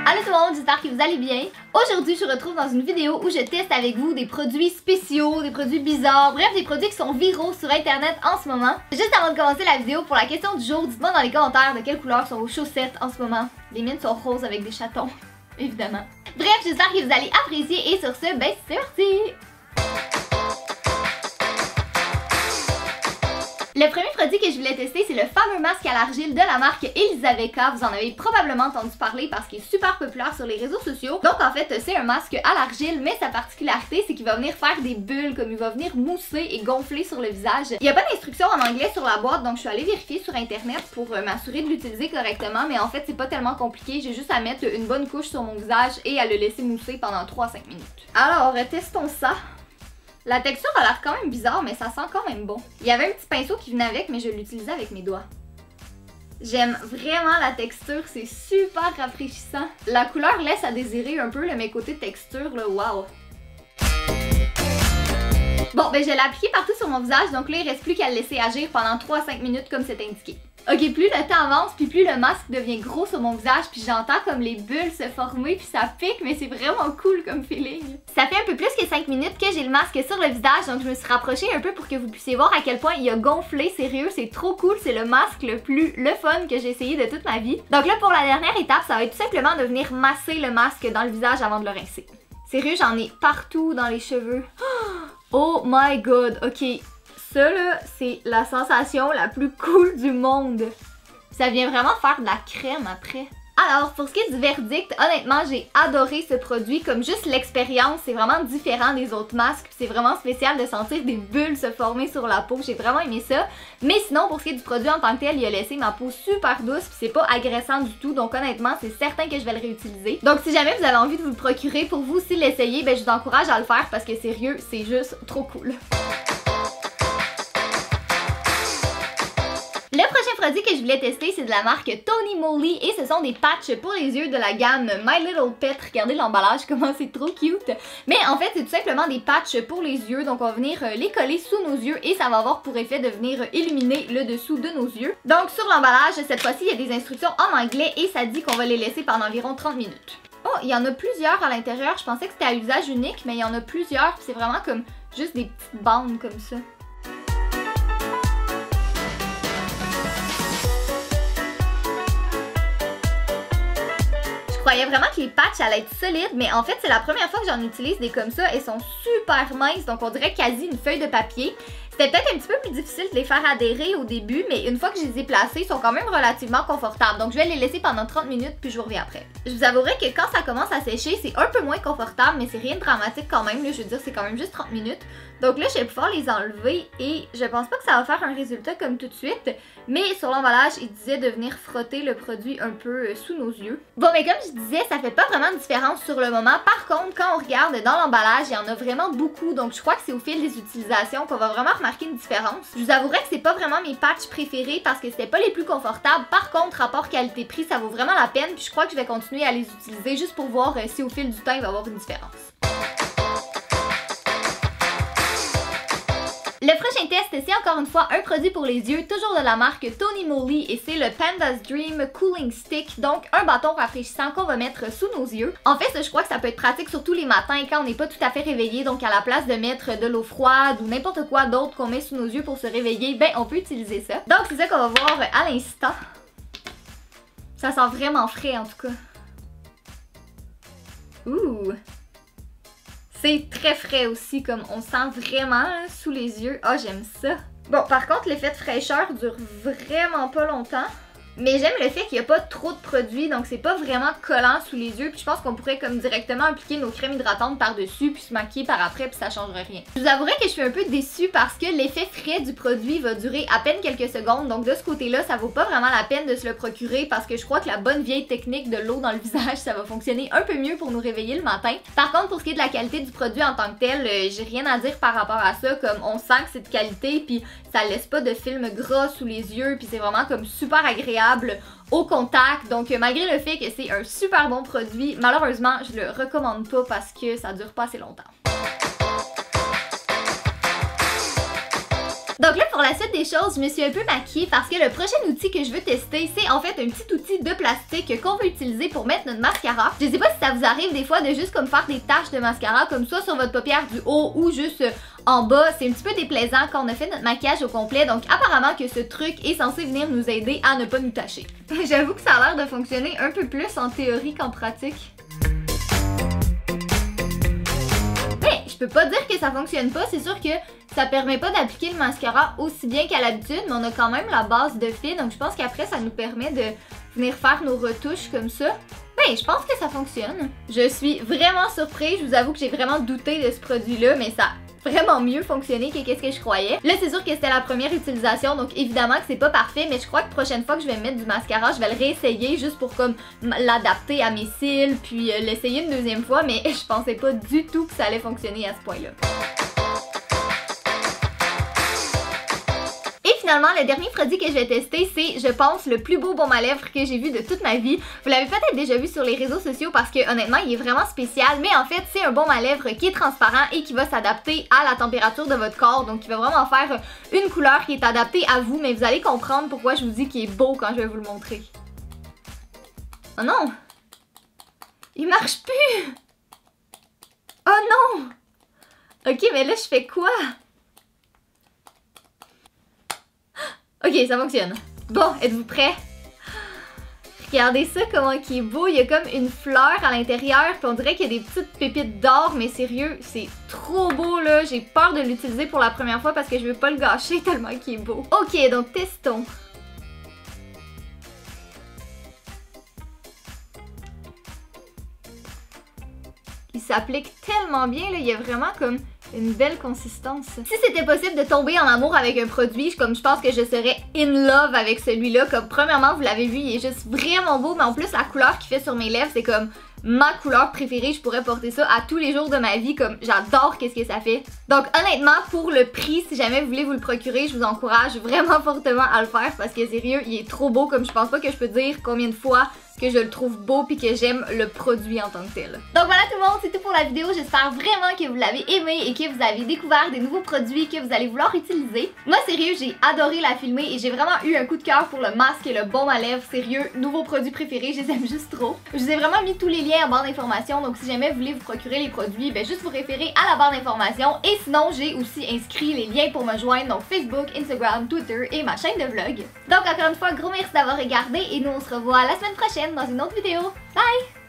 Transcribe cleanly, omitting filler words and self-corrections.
Allô tout le monde, j'espère que vous allez bien. Aujourd'hui, je vous retrouve dans une vidéo où je teste avec vous des produits spéciaux, des produits bizarres, bref, des produits qui sont viraux sur internet en ce moment. Juste avant de commencer la vidéo, pour la question du jour, dites-moi dans les commentaires de quelle couleur sont vos chaussettes en ce moment. Les miennes sont roses avec des chatons, évidemment. Bref, j'espère que vous allez apprécier et sur ce, ben c'est parti! Le premier produit que je voulais tester, c'est le fameux masque à l'argile de la marque Elizaveka. Vous en avez probablement entendu parler parce qu'il est super populaire sur les réseaux sociaux. Donc en fait, c'est un masque à l'argile, mais sa particularité, c'est qu'il va venir faire des bulles, comme il va venir mousser et gonfler sur le visage. Il n'y a pas d'instruction en anglais sur la boîte, donc je suis allée vérifier sur internet pour m'assurer de l'utiliser correctement, mais en fait, c'est pas tellement compliqué. J'ai juste à mettre une bonne couche sur mon visage et à le laisser mousser pendant 3-5 minutes. Alors, testons ça. La texture a l'air quand même bizarre, mais ça sent quand même bon. Il y avait un petit pinceau qui venait avec, mais je l'utilisais avec mes doigts. J'aime vraiment la texture, c'est super rafraîchissant. La couleur laisse à désirer un peu, mais côté texture, là, wow! Bon, ben je l'ai appliqué partout sur mon visage, donc là, il reste plus qu'à le laisser agir pendant 3-5 minutes comme c'est indiqué. Ok, plus le temps avance, puis plus le masque devient gros sur mon visage, puis j'entends comme les bulles se former, puis ça pique, mais c'est vraiment cool comme feeling. Ça fait un peu plus que 5 minutes que j'ai le masque sur le visage, donc je me suis rapprochée un peu pour que vous puissiez voir à quel point il a gonflé, sérieux, c'est trop cool, c'est le masque le fun que j'ai essayé de toute ma vie. Donc là, pour la dernière étape, ça va être tout simplement de venir masser le masque dans le visage avant de le rincer. Sérieux, j'en ai partout dans les cheveux. Oh my god, ok. Ça là, c'est la sensation la plus cool du monde. Ça vient vraiment faire de la crème après. Alors, pour ce qui est du verdict, honnêtement, j'ai adoré ce produit. Comme juste l'expérience, c'est vraiment différent des autres masques. C'est vraiment spécial de sentir des bulles se former sur la peau. J'ai vraiment aimé ça. Mais sinon, pour ce qui est du produit en tant que tel, il a laissé ma peau super douce. Puis c'est pas agressant du tout. Donc honnêtement, c'est certain que je vais le réutiliser. Donc si jamais vous avez envie de vous le procurer pour vous aussi l'essayer, ben je vous encourage à le faire parce que sérieux, c'est juste trop cool. Le prochain produit que je voulais tester, c'est de la marque Tony Moly et ce sont des patchs pour les yeux de la gamme My Little Pet. Regardez l'emballage, comment c'est trop cute. Mais en fait, c'est tout simplement des patchs pour les yeux. Donc on va venir les coller sous nos yeux et ça va avoir pour effet de venir illuminer le dessous de nos yeux. Donc sur l'emballage, cette fois-ci, il y a des instructions en anglais et ça dit qu'on va les laisser pendant environ 30 minutes. Oh, il y en a plusieurs à l'intérieur. Je pensais que c'était à usage unique, mais il y en a plusieurs. C'est vraiment comme juste des petites bandes comme ça. Je croyais vraiment que les patchs allaient être solides, mais en fait c'est la première fois que j'en utilise des comme ça. Elles sont super minces, donc on dirait quasi une feuille de papier. C'était peut-être un petit peu plus difficile de les faire adhérer au début, mais une fois que je les ai placés, ils sont quand même relativement confortables. Donc je vais les laisser pendant 30 minutes puis je vous reviens après. Je vous avouerai que quand ça commence à sécher, c'est un peu moins confortable, mais c'est rien de dramatique quand même. Là, je veux dire, c'est quand même juste 30 minutes. Donc là, je vais pouvoir les enlever et je pense pas que ça va faire un résultat comme tout de suite. Mais sur l'emballage, il disait de venir frotter le produit un peu sous nos yeux. Bon, mais comme je disais, ça fait pas vraiment de différence sur le moment. Par contre, quand on regarde dans l'emballage, il y en a vraiment beaucoup. Donc je crois que c'est au fil des utilisations qu'on va vraiment remarquer une différence. Je vous avouerai que c'est pas vraiment mes patchs préférés parce que c'était pas les plus confortables. Par contre, rapport qualité-prix, ça vaut vraiment la peine. Puis je crois que je vais continuer à les utiliser juste pour voir si au fil du temps, il va y avoir une différence. Le prochain test, c'est encore une fois un produit pour les yeux, toujours de la marque Tony Moly et c'est le Panda's Dream Cooling Stick, donc un bâton rafraîchissant qu'on va mettre sous nos yeux. En fait, je crois que ça peut être pratique surtout les matins quand on n'est pas tout à fait réveillé, donc à la place de mettre de l'eau froide ou n'importe quoi d'autre qu'on met sous nos yeux pour se réveiller, ben on peut utiliser ça. Donc c'est ça qu'on va voir à l'instant. Ça sent vraiment frais en tout cas. Ouh! C'est très frais aussi, comme on sent vraiment là, sous les yeux. Ah, j'aime ça. Bon, par contre, l'effet de fraîcheur dure vraiment pas longtemps. Mais j'aime le fait qu'il n'y a pas trop de produits, donc c'est pas vraiment collant sous les yeux. Puis je pense qu'on pourrait comme directement appliquer nos crèmes hydratantes par-dessus, puis se maquiller par après, puis ça changerait rien. Je vous avouerai que je suis un peu déçue parce que l'effet frais du produit va durer à peine quelques secondes. Donc de ce côté-là, ça vaut pas vraiment la peine de se le procurer parce que je crois que la bonne vieille technique de l'eau dans le visage, ça va fonctionner un peu mieux pour nous réveiller le matin. Par contre, pour ce qui est de la qualité du produit en tant que tel, j'ai rien à dire par rapport à ça. Comme on sent que c'est de qualité, puis ça laisse pas de film gras sous les yeux, puis c'est vraiment comme super agréable au contact. Donc malgré le fait que c'est un super bon produit, malheureusement je le recommande pas parce que ça dure pas assez longtemps. Donc là, pour la suite des choses, je me suis un peu maquillée parce que le prochain outil que je veux tester, c'est en fait un petit outil de plastique qu'on veut utiliser pour mettre notre mascara. Je sais pas si ça vous arrive des fois de juste comme faire des taches de mascara comme ça sur votre paupière du haut ou juste en bas. C'est un petit peu déplaisant quand on a fait notre maquillage au complet, donc apparemment que ce truc est censé venir nous aider à ne pas nous tacher. J'avoue que ça a l'air de fonctionner un peu plus en théorie qu'en pratique. Mais je peux pas dire que ça fonctionne pas, c'est sûr que ça permet pas d'appliquer le mascara aussi bien qu'à l'habitude, mais on a quand même la base de fil, donc je pense qu'après ça nous permet de venir faire nos retouches comme ça. Mais je pense que ça fonctionne. Je suis vraiment surprise, je vous avoue que j'ai vraiment douté de ce produit-là, mais ça a vraiment mieux fonctionné que qu'est-ce que je croyais. Là, c'est sûr que c'était la première utilisation, donc évidemment que c'est pas parfait, mais je crois que la prochaine fois que je vais mettre du mascara, je vais le réessayer juste pour comme l'adapter à mes cils, puis l'essayer une deuxième fois, mais je pensais pas du tout que ça allait fonctionner à ce point-là. Finalement, le dernier produit que je vais tester, c'est, je pense, le plus beau baume à lèvres que j'ai vu de toute ma vie. Vous l'avez peut-être déjà vu sur les réseaux sociaux parce que honnêtement, il est vraiment spécial, mais en fait, c'est un baume à lèvres qui est transparent et qui va s'adapter à la température de votre corps. Donc, il va vraiment faire une couleur qui est adaptée à vous, mais vous allez comprendre pourquoi je vous dis qu'il est beau quand je vais vous le montrer. Oh non! Il marche plus! Oh non! Ok, mais là, je fais quoi? Ok, ça fonctionne. Bon, êtes-vous prêts? Regardez ça, comment il est beau. Il y a comme une fleur à l'intérieur, puis on dirait qu'il y a des petites pépites d'or, mais sérieux, c'est trop beau là. J'ai peur de l'utiliser pour la première fois parce que je veux pas le gâcher tellement qu'il est beau. Ok, donc testons. Il s'applique tellement bien là, il y a vraiment comme une belle consistance. Si c'était possible de tomber en amour avec un produit, comme je pense que je serais in love avec celui-là. Comme premièrement, vous l'avez vu, il est juste vraiment beau, mais en plus la couleur qu'il fait sur mes lèvres, c'est comme ma couleur préférée. Je pourrais porter ça à tous les jours de ma vie, comme j'adore qu'est-ce que ça fait. Donc honnêtement, pour le prix, si jamais vous voulez vous le procurer, je vous encourage vraiment fortement à le faire parce que sérieux, il est trop beau. Comme je pense pas que je peux dire combien de fois que je le trouve beau puis que j'aime le produit en tant que tel. Donc voilà tout le monde, c'est tout pour la vidéo. J'espère vraiment que vous l'avez aimé et que vous avez découvert des nouveaux produits que vous allez vouloir utiliser. Moi sérieux, j'ai adoré la filmer et j'ai vraiment eu un coup de cœur pour le masque et le baume à lèvres. Sérieux, nouveaux produits préférés, je les aime juste trop. Je vous ai vraiment mis tous les liens en barre d'informations, donc si jamais vous voulez vous procurer les produits, ben juste vous référer à la barre d'informations. Et sinon, j'ai aussi inscrit les liens pour me joindre, donc Facebook, Instagram, Twitter et ma chaîne de vlog. Donc encore une fois, gros merci d'avoir regardé et nous on se revoit la semaine prochaine dans une autre vidéo. Bye!